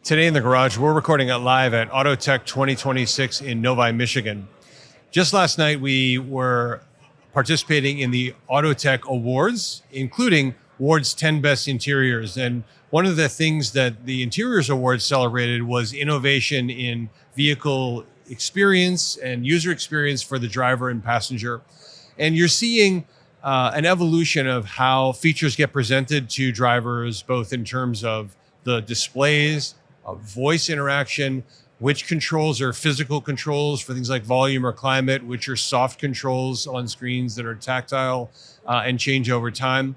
Today in the garage, we're recording it live at Autotech 2026 in Novi, Michigan. Just last night, we were participating in the Autotech Awards, including Ward's 10 Best Interiors. And one of the things that the Interiors Awards celebrated was innovation in vehicle experience and user experience for the driver and passenger. And you're seeing an evolution of how features get presented to drivers, both in terms of the displays, voice interaction, which controls are physical controls for things like volume or climate, which are soft controls on screens that are tactile and change over time.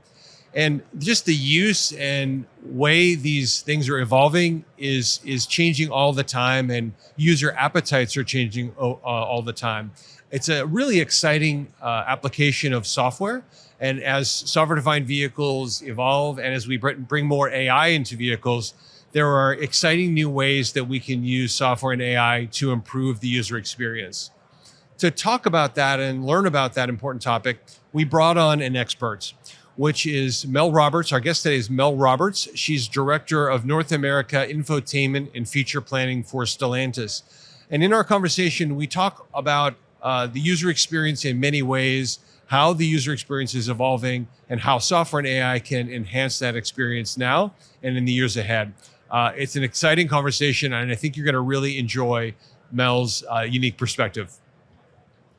And just the use and way these things are evolving is changing all the time, and user appetites are changing all the time. It's a really exciting application of software. And as software-defined vehicles evolve, and as we bring more AI into vehicles, there are exciting new ways that we can use software and AI to improve the user experience. To talk about that and learn about that important topic, we brought on an expert, which is Mel Roberts. Our guest today is Mel Roberts. She's Director of North America Infotainment and Feature Planning for Stellantis. And in our conversation, we talk about the user experience in many ways, how the user experience is evolving, and how software and AI can enhance that experience now and in the years ahead. It's an exciting conversation, and I think you're going to really enjoy Mel's unique perspective.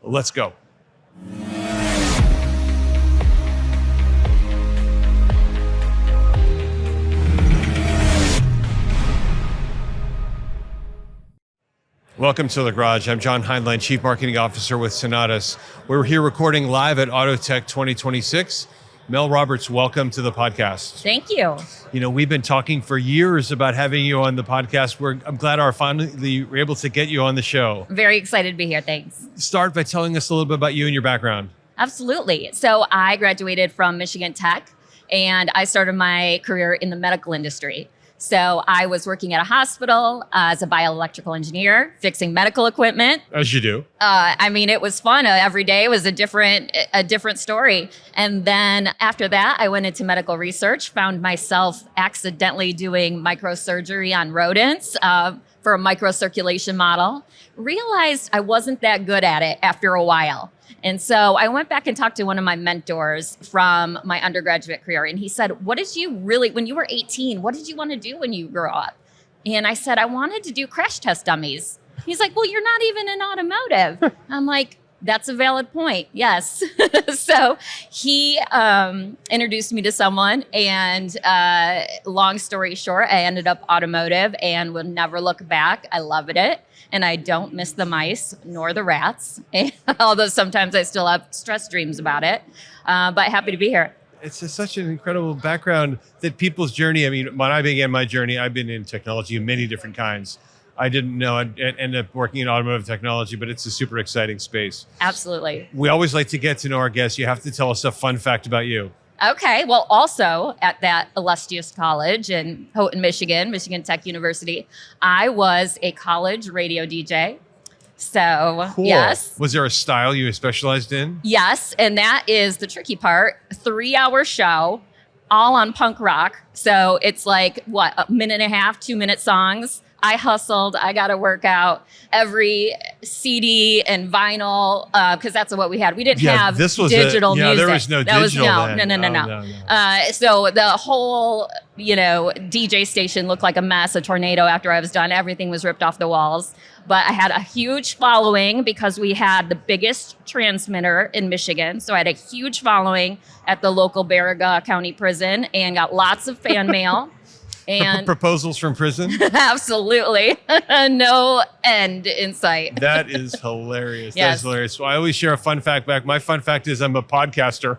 Let's go. Welcome to the garage. I'm John Heinlein, Chief Marketing Officer with Stellantis. We're here recording live at Autotech 2026. Mel Roberts, welcome to the podcast. Thank you. You know, we've been talking for years about having you on the podcast. I'm glad we're able to get you on the show. Very excited to be here. Thanks. Start by telling us a little bit about you and your background. Absolutely. So I graduated from Michigan Tech, and I started my career in the medical industry. So I was working at a hospital as a bioelectrical engineer, fixing medical equipment. As you do. It was fun. Every day was a different story. And then after that, I went into medical research, found myself accidentally doing microsurgery on rodents for a microcirculation model. Realized I wasn't that good at it after a while. And so I went back and talked to one of my mentors from my undergraduate career. And he said, when you were 18, what did you want to do when you grew up? And I said, I wanted to do crash test dummies. He's like, well, you're not even in automotive. I'm like, that's a valid point. Yes. So he introduced me to someone, and long story short, I ended up automotive and will never look back. I loved it. And I don't miss the mice nor the rats, although sometimes I still have stress dreams about it. But happy to be here. It's such an incredible background that people's journey. I mean, when I began my journey, I've been in technology of many different kinds. I didn't know I'd end up working in automotive technology, but it's a super exciting space. Absolutely. We always like to get to know our guests. You have to tell us a fun fact about you. Okay. Well, also at that illustrious college in Houghton, Michigan Tech University, I was a college radio DJ. So, cool. Yes. Was there a style you specialized in? Yes. And that is the tricky part. 3-hour show, all on punk rock. So it's like, a minute and a half, 2-minute songs. I hustled. I got to work out every CD and vinyl because that's what we had. We didn't have digital music. There was no digital then. No. So the whole, DJ station looked like a mess, a tornado after I was done. Everything was ripped off the walls. But I had a huge following because we had the biggest transmitter in Michigan. So I had a huge following at the local Baraga County prison and got lots of fan mail. And proposals from prison? Absolutely. No end in sight. That is hilarious. Yes. That is hilarious. So I always share a fun fact back. My fun fact is I'm a podcaster.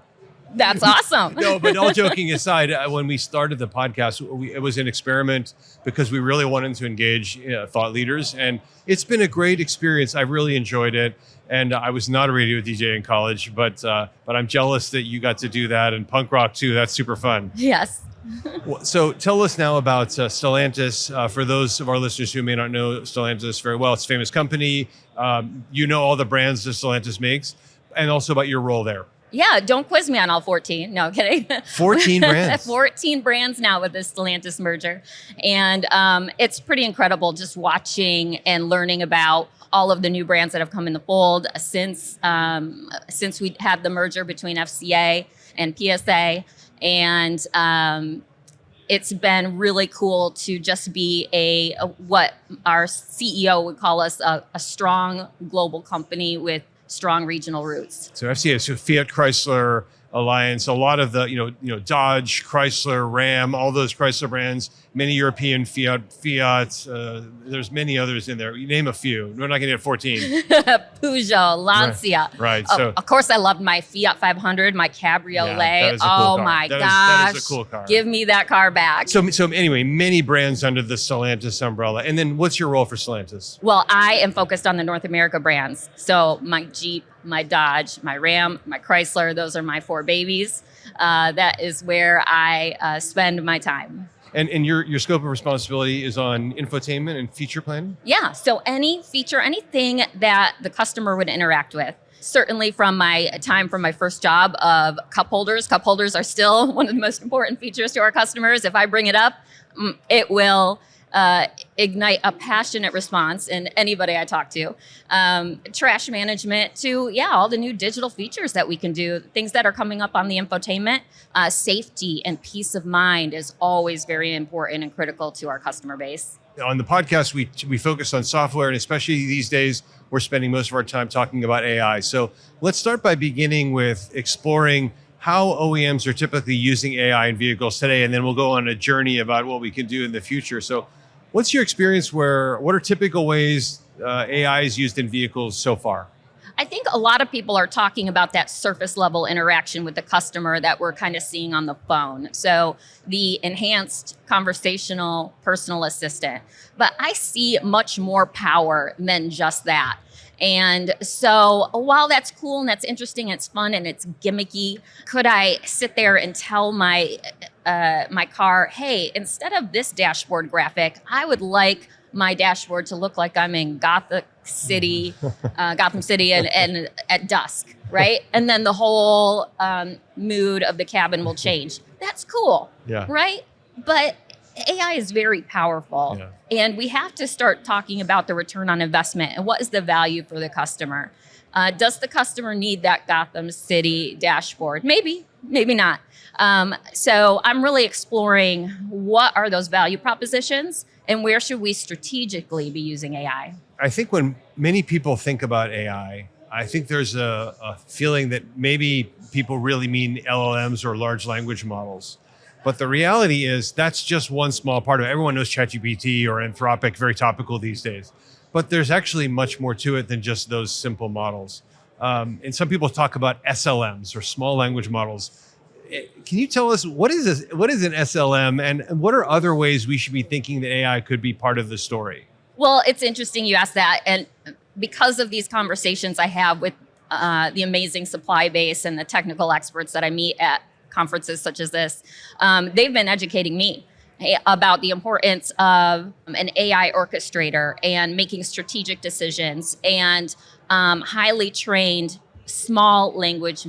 That's awesome. No, but all joking aside, when we started the podcast, it was an experiment because we really wanted to engage thought leaders. And it's been a great experience. I really enjoyed it. And I was not a radio DJ in college, but I'm jealous that you got to do that. And punk rock too. That's super fun. Yes. So tell us now about Stellantis. For those of our listeners who may not know Stellantis very well, it's a famous company. You know all the brands that Stellantis makes, and also about your role there. Yeah, don't quiz me on all 14. No, kidding. 14 brands. 14 brands now with this Stellantis merger. And it's pretty incredible just watching and learning about all of the new brands that have come in the fold since we had the merger between FCA and PSA. And it's been really cool to just be a what our CEO would call us, a strong global company with strong regional roots. So FCA, so Fiat Chrysler Alliance, a lot of the, Dodge, Chrysler, Ram, all those Chrysler brands, many European Fiat, there's many others in there. You name a few. We're not going to get 14. Peugeot, Lancia. Right. So of course, I loved my Fiat 500, my Cabriolet. That is a cool car. My gosh. That is a cool car. Give me that car back. So anyway, many brands under the Stellantis umbrella. And then what's your role for Stellantis? Well, I am focused on the North America brands. So my Jeep, my Dodge, my Ram, my Chrysler, those are my 4 babies. That is where I spend my time. And your scope of responsibility is on infotainment and feature planning? Yeah, so any feature, anything that the customer would interact with. Certainly from my time from my first job of cup holders. Cup holders are still one of the most important features to our customers. If I bring it up, it will ignite a passionate response in anybody I talk to. Trash management to, all the new digital features that we can do, things that are coming up on the infotainment. Safety and peace of mind is always very important and critical to our customer base. On the podcast, we focus on software, and especially these days, we're spending most of our time talking about AI. So let's start by beginning with exploring how OEMs are typically using AI in vehicles today, and then we'll go on a journey about what we can do in the future. So what's your experience what are typical ways AI is used in vehicles so far? I think a lot of people are talking about that surface level interaction with the customer that we're kind of seeing on the phone. So the enhanced conversational personal assistant. But I see much more power than just that. And so while that's cool and that's interesting, it's fun and it's gimmicky, could I sit there and tell my car, hey, instead of this dashboard graphic, I would like my dashboard to look like I'm in Gotham City and at dusk, right? And then the whole mood of the cabin will change. That's cool, right? But AI is very powerful, and we have to start talking about the return on investment and what is the value for the customer. Does the customer need that Gotham City dashboard? Maybe, maybe not. So I'm really exploring what are those value propositions and where should we strategically be using AI? I think when many people think about AI, I think there's a feeling that maybe people really mean LLMs or large language models. But the reality is that's just one small part of it. Everyone knows ChatGPT or Anthropic, very topical these days. But there's actually much more to it than just those simple models. And some people talk about SLMs or small language models. Can you tell us what is an SLM and what are other ways we should be thinking that AI could be part of the story? Well, it's interesting you asked that. And because of these conversations I have with the amazing supply base and the technical experts that I meet at conferences such as this, they've been educating me about the importance of an AI orchestrator and making strategic decisions and highly trained small language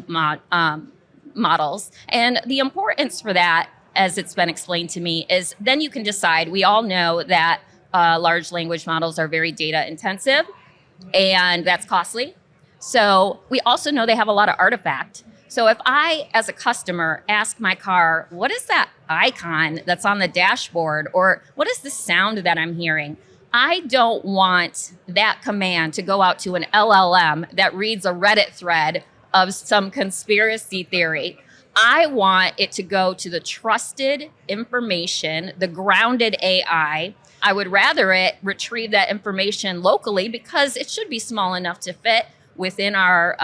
models. And the importance for that, as it's been explained to me, is then you can decide. We all know that large language models are very data intensive, and that's costly. So we also know they have a lot of artifact. So if I, as a customer, ask my car, what is that icon that's on the dashboard? Or what is the sound that I'm hearing? I don't want that command to go out to an LLM that reads a Reddit thread of some conspiracy theory. I want it to go to the trusted information, the grounded AI. I would rather it retrieve that information locally because it should be small enough to fit within our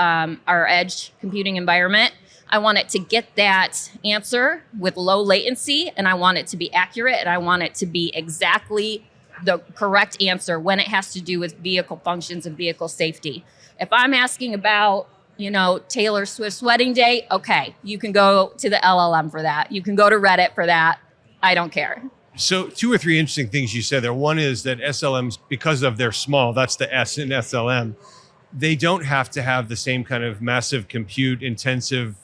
edge computing environment. I want it to get that answer with low latency, and I want it to be accurate, and I want it to be exactly the correct answer when it has to do with vehicle functions and vehicle safety. If I'm asking about, Taylor Swift's wedding day, okay, you can go to the LLM for that. You can go to Reddit for that. I don't care. So 2 or 3 interesting things you said there. One is that SLMs, because of their small, that's the S in SLM, they don't have to have the same kind of massive compute intensive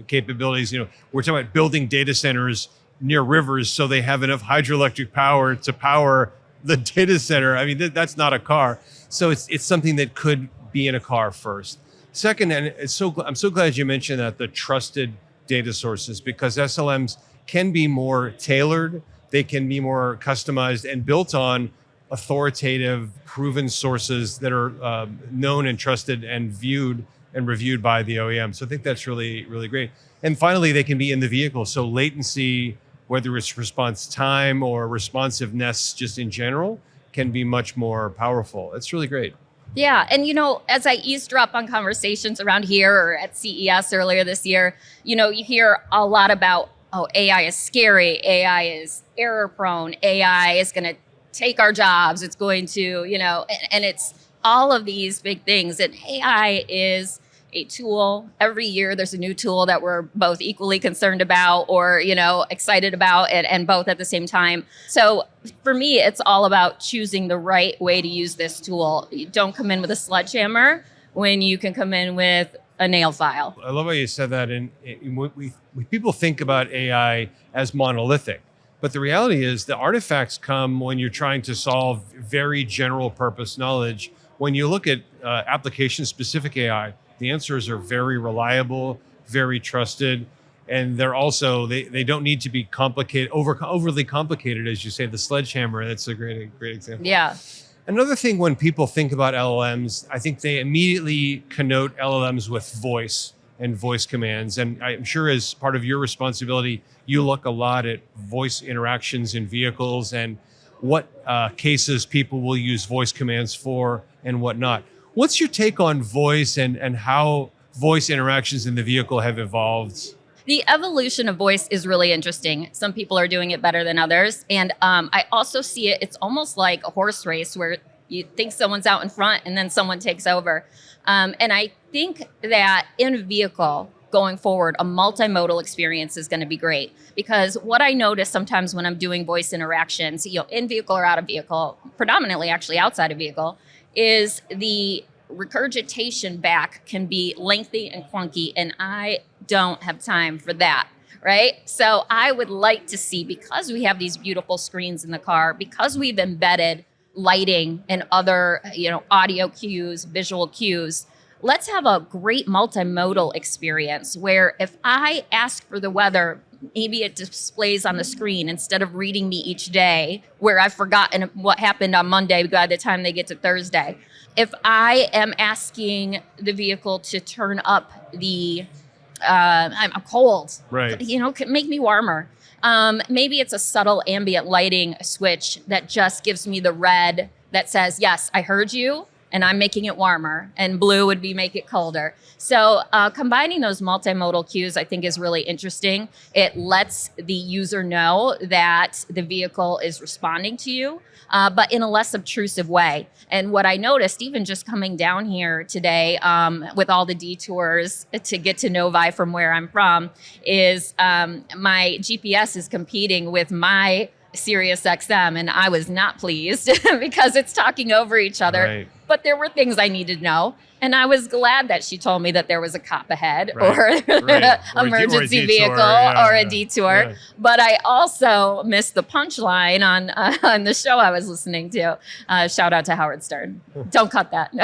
capabilities. We're talking about building data centers near rivers so they have enough hydroelectric power to power the data center. I mean, that's not a car. So it's something that could be in a car first. Second, and I'm so glad you mentioned that, the trusted data sources, because SLMs can be more tailored, they can be more customized and built on authoritative, proven sources that are known and trusted and viewed and reviewed by the OEM. So I think that's really, really great. And finally, they can be in the vehicle. So latency, whether it's response time or responsiveness just in general, can be much more powerful. It's really great. Yeah. And, as I eavesdrop on conversations around here or at CES earlier this year, you hear a lot about, oh, AI is scary. AI is error prone. AI is going to take our jobs. It's going to, and it's all of these big things. And AI is a tool. Every year there's a new tool that we're both equally concerned about or, excited about, and both at the same time. So for me, it's all about choosing the right way to use this tool. You don't come in with a sledgehammer when you can come in with a nail file. I love how you said that. And people think about AI as monolithic, but the reality is the artifacts come when you're trying to solve very general purpose knowledge. When you look at application specific AI, the answers are very reliable, very trusted, and they're also, they don't need to be complicated, overly complicated, as you say, the sledgehammer. That's a great example. Yeah. Another thing, when people think about LLMs, I think they immediately connote LLMs with voice and voice commands. And I'm sure as part of your responsibility, you look a lot at voice interactions in vehicles and what cases people will use voice commands for and whatnot. What's your take on voice and how voice interactions in the vehicle have evolved? The evolution of voice is really interesting. Some people are doing it better than others. And I also see it's almost like a horse race where you think someone's out in front and then someone takes over. And I think that in a vehicle going forward, a multimodal experience is going to be great, because what I notice sometimes when I'm doing voice interactions, in vehicle or out of vehicle, predominantly actually outside of vehicle, is the regurgitation back can be lengthy and clunky, and I don't have time for that, right? So I would like to see, because we have these beautiful screens in the car, because we've embedded lighting and other, audio cues, visual cues, let's have a great multimodal experience where if I ask for the weather, maybe it displays on the screen instead of reading me each day where I've forgotten what happened on Monday by the time they get to Thursday. If I am asking the vehicle to turn up the, I'm cold, right? Make me warmer. Maybe it's a subtle ambient lighting switch that just gives me the red that says, yes, I heard you, and I'm making it warmer, and blue would be make it colder. So combining those multimodal cues, I think, is really interesting. It lets the user know that the vehicle is responding to you, but in a less obtrusive way. And what I noticed, even just coming down here today with all the detours to get to Novi from where I'm from, is my GPS is competing with my Sirius XM, and I was not pleased because it's talking over each other. Right. But there were things I needed to know. And I was glad that she told me that there was a cop ahead, right, or emergency vehicle, or a detour. Yeah. But I also missed the punchline on the show I was listening to. Shout out to Howard Stern. Don't cut that.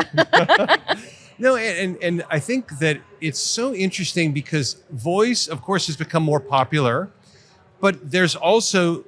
No, and I think that it's so interesting because voice, of course, has become more popular, but there's also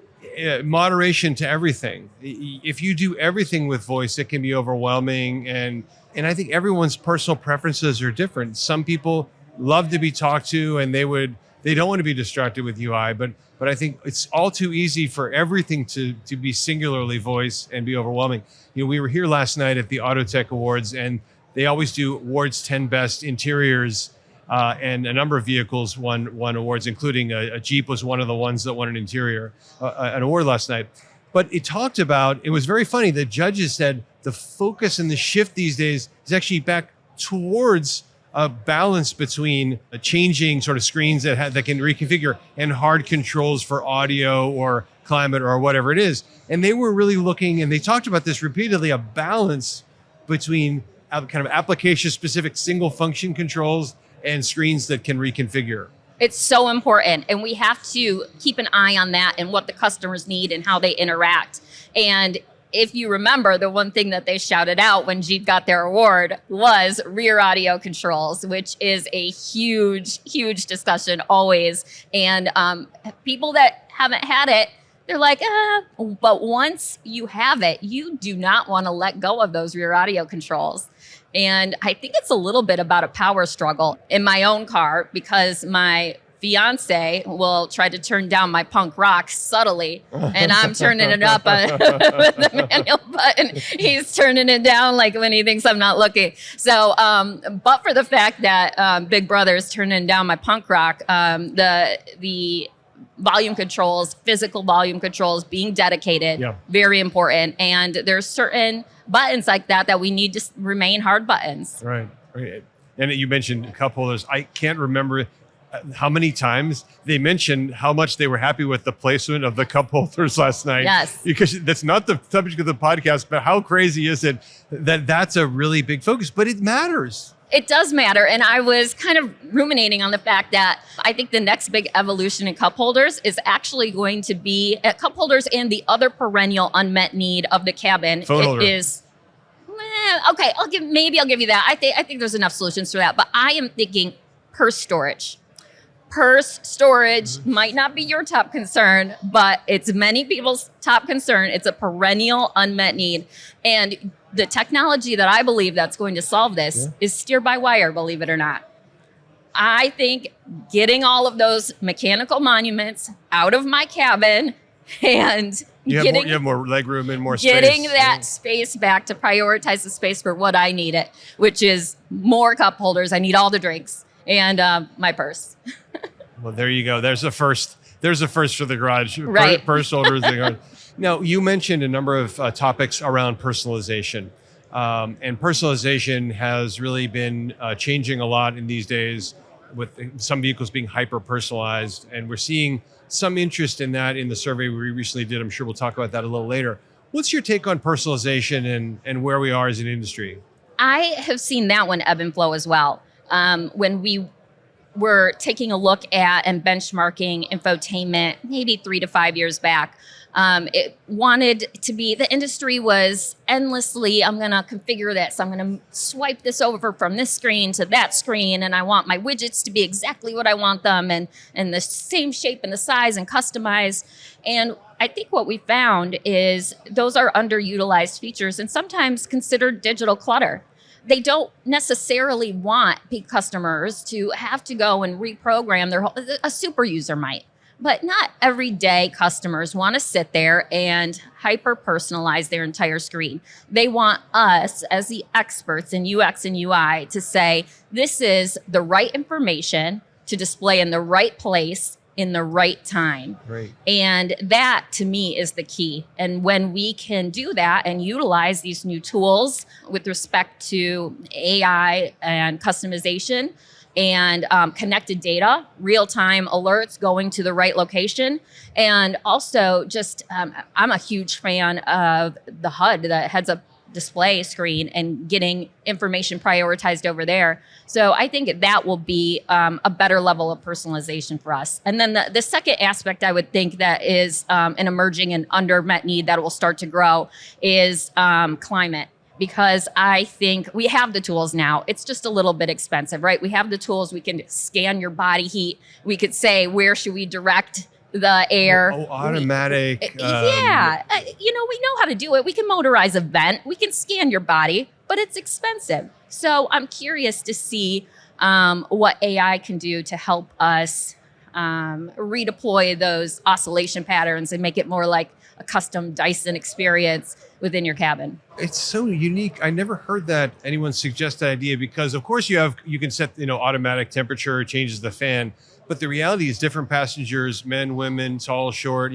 moderation to everything. If you do everything with voice, it can be overwhelming, and I think everyone's personal preferences are different. Some people love to be talked to, and they don't want to be distracted with UI, but I think it's all too easy for everything to be singularly voice and be overwhelming. We were here last night at the Autotech Awards, and they always do awards 10 best interiors. And a number of vehicles won awards, including a Jeep was one of the ones that won an award last night. But it was very funny. The judges said the focus and the shift these days is actually back towards a balance between changing sort of screens that can reconfigure and hard controls for audio or climate or whatever it is. And they were really looking, and they talked about this repeatedly, a balance between kind of application-specific single-function controls and screens that can reconfigure. It's so important. And we have to keep an eye on that and what the customers need and how they interact. And if you remember, the one thing that they shouted out when Jeep got their award was rear audio controls, which is a huge, huge discussion always. And people that haven't had it, they're like, but once you have it, you do not want to let go of those rear audio controls. And I think it's a little bit about a power struggle in my own car, because my fiance will try to turn down my punk rock subtly, and I'm turning it up with the manual button. He's turning it down like when he thinks I'm not looking. So, but for the fact that Big Brother is turning down my punk rock, the volume controls, physical volume controls being dedicated, very important. And there's certain buttons like that we need to remain hard buttons. Right. And you mentioned cup holders. I can't remember how many times they mentioned how much they were happy with the placement of the cup holders last night. Yes. Because that's not the subject of the podcast, but how crazy is it that that's a really big focus, but it matters. It does matter. And I was kind of ruminating on the fact that I think the next big evolution in cup holders is actually going to be cup holders and the other perennial unmet need of the cabin. Phone holder. Is, okay, I'll give you that. I think there's enough solutions for that. But I am thinking purse storage. Purse storage might not be your top concern, but it's many people's top concern. It's a perennial unmet need. And the technology that I believe that's going to solve this is steer-by-wire, believe it or not. I think getting all of those mechanical monuments out of my cabin and you have more leg room and more space. Getting that space back to prioritize the space for what I need it, which is more cup holders. I need all the drinks and my purse. Well, there you go. There's a first. There's a first for the garage. Right. Purse holders. Now, you mentioned a number of topics around personalization. And personalization has really been changing a lot in these days, with some vehicles being hyper-personalized. And we're seeing some interest in that in the survey we recently did. I'm sure we'll talk about that a little later. What's your take on personalization and where we are as an industry? I have seen that one ebb and flow as well. When we were taking a look at and benchmarking infotainment maybe 3 to 5 years back, it wanted to be, the industry was endlessly, I'm going to configure this. I'm going to swipe this over from this screen to that screen. And I want my widgets to be exactly what I want them and the same shape and the size and customized. And I think what we found is those are underutilized features and sometimes considered digital clutter. They don't necessarily want peak customers to have to go and reprogram their whole, a super user might. But not everyday customers want to sit there and hyper-personalize their entire screen. They want us as the experts in UX and UI to say, this is the right information to display in the right place in the right time. Right. And that, to me, is the key. And when we can do that and utilize these new tools with respect to AI and customization, and connected data, real-time alerts going to the right location. And also just, I'm a huge fan of the HUD, the heads-up display screen, and getting information prioritized over there. So I think that will be a better level of personalization for us. And then the second aspect I would think that is an emerging and under-met need that will start to grow is climate. Because I think we have the tools now. It's just a little bit expensive, right? We have the tools. We can scan your body heat. We could say, where should we direct the air? Automatic. We know how to do it. We can motorize a vent. We can scan your body, but it's expensive. So I'm curious to see what AI can do to help us redeploy those oscillation patterns and make it more like a custom Dyson experience within your cabin. It's so unique. I never heard that anyone suggest that idea, because of course you can set, automatic temperature, changes the fan, but the reality is different passengers, men, women, tall, short,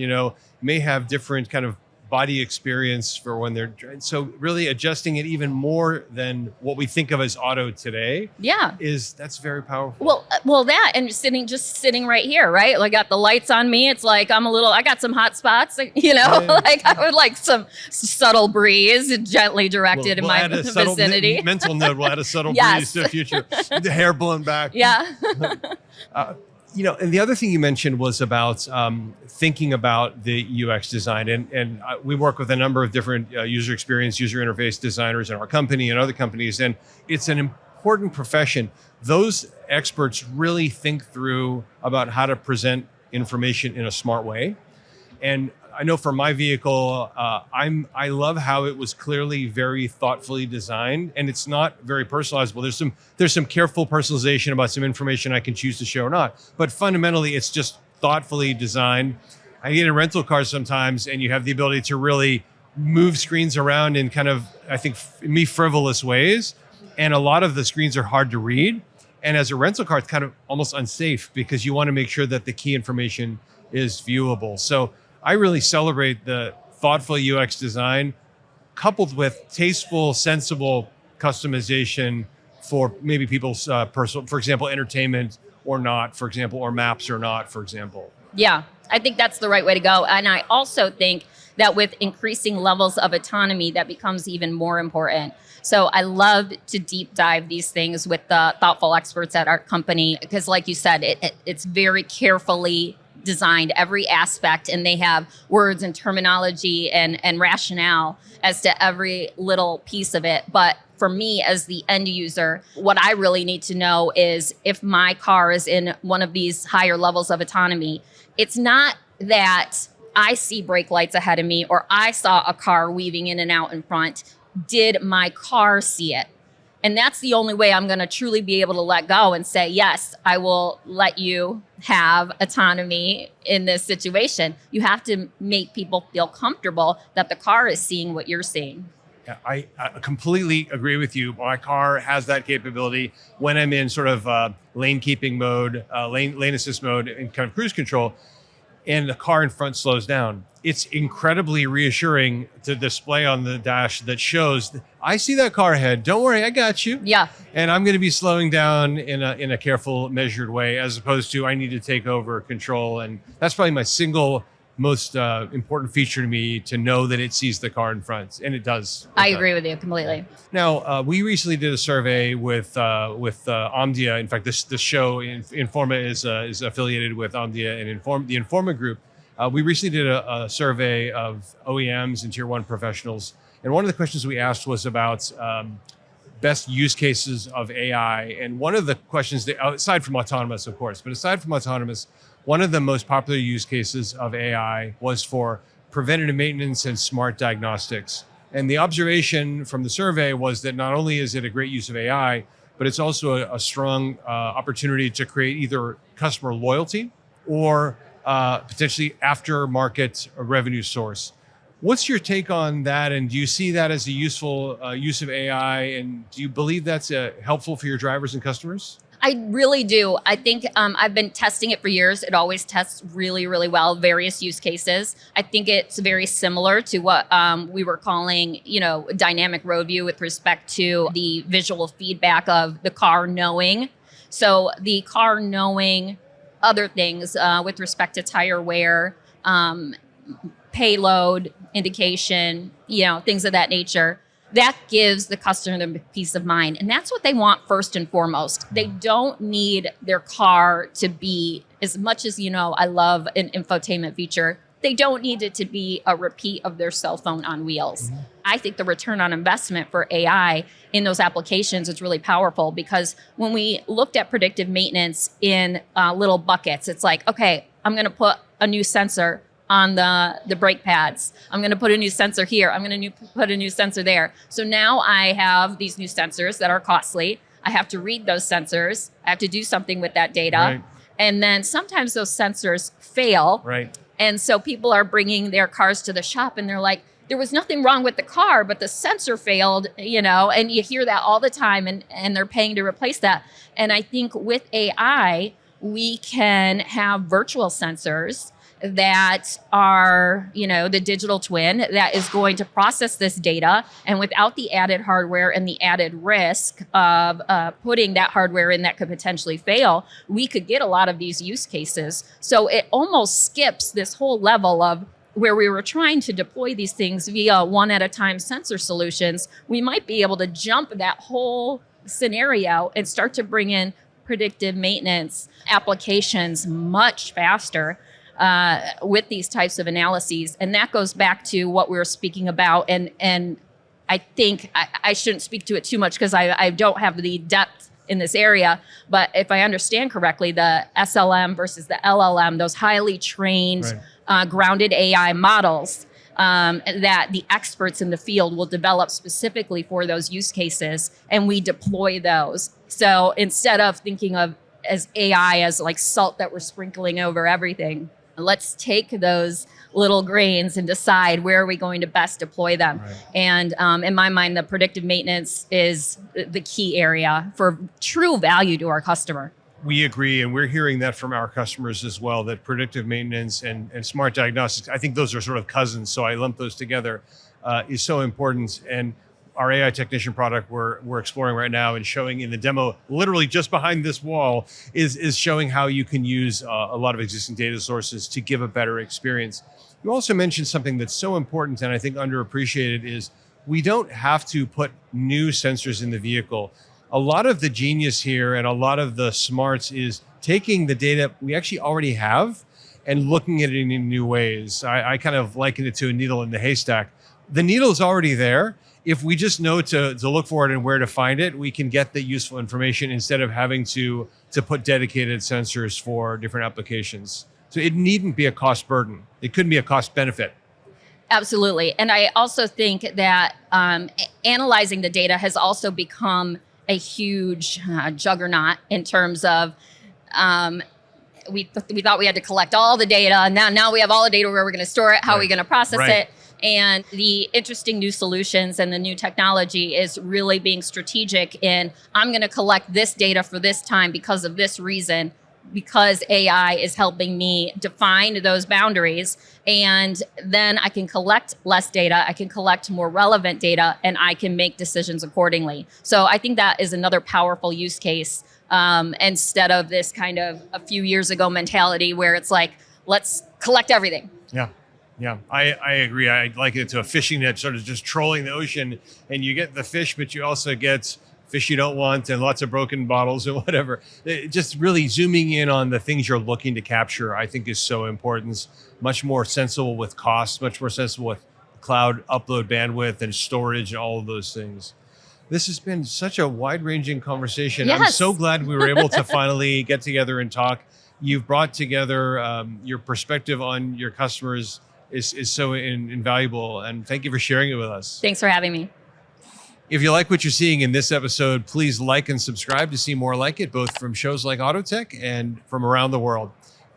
may have different kind of body experience for when they're so really adjusting it even more than what we think of as auto today. Yeah. That's very powerful. Well, that and sitting right here, right? Like, I got the lights on me. It's like I got some hot spots, like I would like some subtle breeze gently directed in my vicinity. Mental note, we'll add a subtle Yes. breeze to the future. The hair blown back. Yeah. And the other thing you mentioned was about thinking about the UX design. And we work with a number of different user experience, user interface designers in our company and other companies. And it's an important profession. Those experts really think through about how to present information in a smart way. And I know for my vehicle, I love how it was clearly very thoughtfully designed, and it's not very personalizable. There's some careful personalization about some information I can choose to show or not, but fundamentally, it's just thoughtfully designed. I get in rental cars sometimes, and you have the ability to really move screens around in kind of, I think, frivolous ways, and a lot of the screens are hard to read. And as a rental car, it's kind of almost unsafe because you want to make sure that the key information is viewable. So I really celebrate the thoughtful UX design coupled with tasteful, sensible customization for maybe people's personal, for example, entertainment or not, for example, or maps or not, for example. Yeah, I think that's the right way to go. And I also think that with increasing levels of autonomy, that becomes even more important. So I love to deep dive these things with the thoughtful experts at our company, because like you said, it's very carefully designed, every aspect, and they have words and terminology and rationale as to every little piece of it. But for me as the end user, what I really need to know is if my car is in one of these higher levels of autonomy, it's not that I see brake lights ahead of me or I saw a car weaving in and out in front. Did my car see it? And that's the only way I'm going to truly be able to let go and say, yes, I will let you have autonomy in this situation. You have to make people feel comfortable that the car is seeing what you're seeing. Yeah, I completely agree with you. My car has that capability when I'm in sort of lane keeping mode, lane assist mode, and kind of cruise control, and the car in front slows down. It's incredibly reassuring to display on the dash that shows, I see that car ahead. Don't worry, I got you. Yeah. And I'm going to be slowing down in a careful, measured way, as opposed to I need to take over control. And that's probably my single most important feature to me, to know that it sees the car in front, and it does. I agree with you completely. Now, we recently did a survey with Omdia. In fact, this show Informa is affiliated with Omdia and the Informa Group. We recently did a survey of OEMs and Tier 1 professionals, and one of the questions we asked was about best use cases of AI. And one of the questions, aside from autonomous, of course, but aside from autonomous, one of the most popular use cases of AI was for preventative maintenance and smart diagnostics. And the observation from the survey was that not only is it a great use of AI, but it's also a strong opportunity to create either customer loyalty or potentially aftermarket revenue source. What's your take on that? And do you see that as a useful use of AI? And do you believe that's helpful for your drivers and customers? I really do. I think I've been testing it for years. It always tests really, really well, various use cases. I think it's very similar to what we were calling, dynamic road view with respect to the visual feedback of the car knowing. So the car knowing other things with respect to tire wear, payload indication, things of that nature. That gives the customer the peace of mind. And that's what they want first and foremost. They don't need their car to be, as much as, I love an infotainment feature, they don't need it to be a repeat of their cell phone on wheels. Mm-hmm. I think the return on investment for AI in those applications is really powerful, because when we looked at predictive maintenance in little buckets, it's like, okay, I'm going to put a new sensor on the brake pads. I'm going to put a new sensor here. I'm going to put a new sensor there. So now I have these new sensors that are costly. I have to read those sensors. I have to do something with that data. Right. And then sometimes those sensors fail. Right. And so people are bringing their cars to the shop and they're like, there was nothing wrong with the car, but the sensor failed, and you hear that all the time, and they're paying to replace that. And I think with AI, we can have virtual sensors that are, the digital twin that is going to process this data. And without the added hardware and the added risk of putting that hardware in that could potentially fail, we could get a lot of these use cases. So it almost skips this whole level of where we were trying to deploy these things via one at a time sensor solutions. We might be able to jump that whole scenario and start to bring in predictive maintenance applications much faster with these types of analyses. And that goes back to what we were speaking about. And I think I shouldn't speak to it too much because I don't have the depth in this area. But if I understand correctly, the SLM versus the LLM, those highly trained, grounded AI models that the experts in the field will develop specifically for those use cases, and we deploy those. So instead of thinking of as AI as like salt that we're sprinkling over everything, let's take those little grains and decide where are we going to best deploy them. And in my mind, the predictive maintenance is the key area for true value to our customer. We agree, and we're hearing that from our customers as well, that predictive maintenance and smart diagnostics, I think those are sort of cousins, so I lump those together, is so important. And our AI technician product we're exploring right now and showing in the demo, literally just behind this wall, is showing how you can use a lot of existing data sources to give a better experience. You also mentioned something that's so important and I think underappreciated is we don't have to put new sensors in the vehicle. A lot of the genius here and a lot of the smarts is taking the data we actually already have and looking at it in new ways. I kind of liken it to a needle in the haystack. The needle's already there. If we just know to look for it and where to find it, we can get the useful information instead of having to put dedicated sensors for different applications. So it needn't be a cost burden. It could be a cost benefit. Absolutely. And I also think that analyzing the data has also become a huge juggernaut in terms of we thought we had to collect all the data, and now we have all the data, where we're going to store it, how are we going to process it. And the interesting new solutions and the new technology is really being strategic in, I'm going to collect this data for this time because of this reason, because AI is helping me define those boundaries. And then I can collect less data, I can collect more relevant data, and I can make decisions accordingly. So I think that is another powerful use case instead of this kind of a few years ago mentality where it's like, let's collect everything. Yeah, I agree. I like it to a fishing net, sort of just trolling the ocean, and you get the fish, but you also get fish you don't want and lots of broken bottles and whatever. Just really zooming in on the things you're looking to capture, I think is so important. Much more sensible with cost, much more sensible with cloud upload bandwidth and storage and all of those things. This has been such a wide-ranging conversation. Yes. I'm so glad we were able to finally get together and talk. You've brought together your perspective on your customers is so invaluable, and thank you for sharing it with us. Thanks for having me. If you like what you're seeing in this episode, please like and subscribe to see more like it, both from shows like Autotech and from around the world.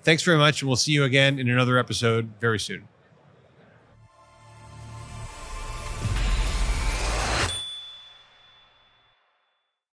Thanks very much, and we'll see you again in another episode very soon.